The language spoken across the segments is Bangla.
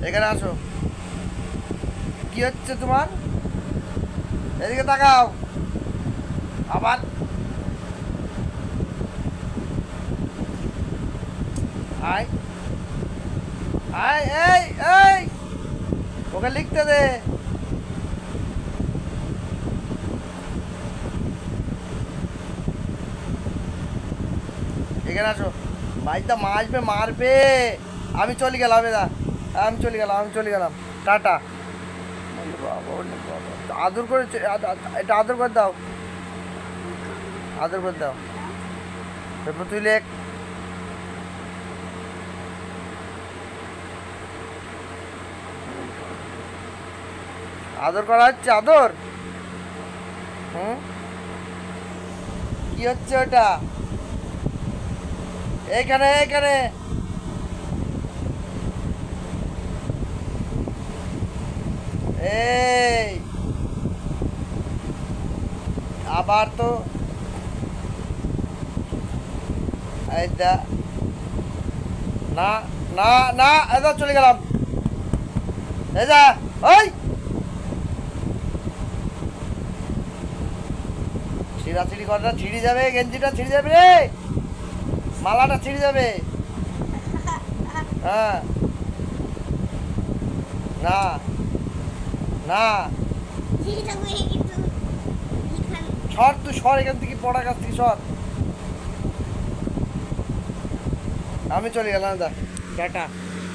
এখানে আসো। কি হচ্ছে তোমার? এদিকে তাকাও। আবার আয় আয়, এই এই ওকে লিখতে দে। এখানে আসো। ভাইটা মারবে মারবে। আমি চলে গেলাম এদা, আমি চলে গেলাম টাটা। আদর করে এটা আদর করে দাও, আদর করে দাও। তারপর তুই লেখ। আদর করা হচ্ছে, আদর। হুম, কি হচ্ছে ওটা? এইখানে এইখানে। এই আবার তো এইটা না না না, এটা চলে গেলাম। এই যা, ওই ছিঁড়াছিড়ি করাটা ছিঁড়ে যাবে, গেঞ্জিটা ছিঁড়ে যাবে রে, মালাটা ছিঁড়ে যাবে। হ্যাঁ, না না, সর তুই, সর এখান থেকে, পড়া কাছ থেকে সর। আমি চলে গেলাম দা, টাটা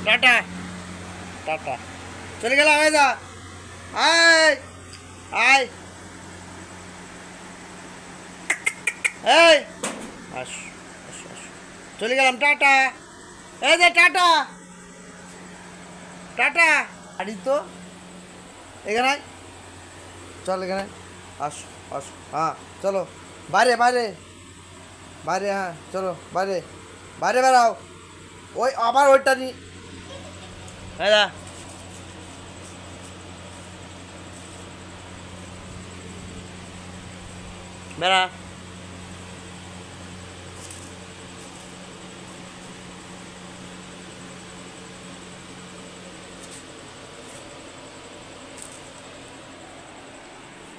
টাটা টাটা, চলে গেলাম। এই দা, আয় আয়, এই আস আস আস, চলে গেলাম, টাটা। এই যে টাটা টাটা। গাড়ি তো এখানে, চল এখানে, আসো আসো, হ্যাঁ চলো বাইরে বাইরে বাইরে, হ্যাঁ চলো বাইরে বাইরে বেরাও। ওই আবার ওইটা নি, হ্যাঁ বেড়া।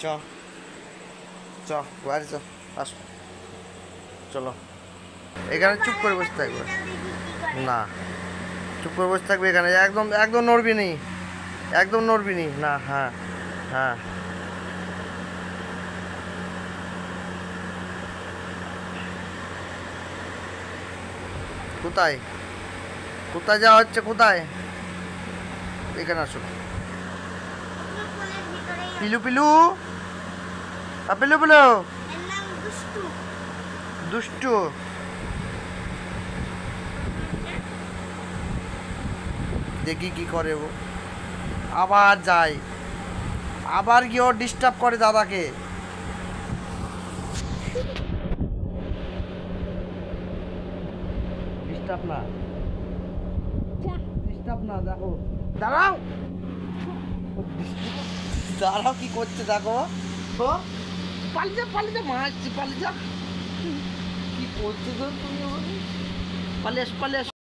চ চ বাইরে চ, আসো চলো। এখানে চুপ করে বসে থাকবে না, চুপ করে বসে থাকবে এখানে, একদম একদম নড়বি নি, একদম নড়বি নি না। হ্যাঁ হ্যাঁ, কোথায় কোথায় যাওয়া হচ্ছে, কোথায়? এখানে আসো। পিলু পিলু, পিলু পিলু, দুষ্টু। দেখি কি করে ও, আবার যায়, আবার গিয়ে ও ডিস্টার্ব করে দাদাকে। ডিস্টার্ব না, ডিস্টার্ব না, দেখো দাঁড়াও, দাঁড়াও কি করছে দেখো। পালিয়ে যা পালিয়ে যা, মারছি পালিয়ে যা, কি করছো তুমি? পালিয়ে আস পালিয়ে আস।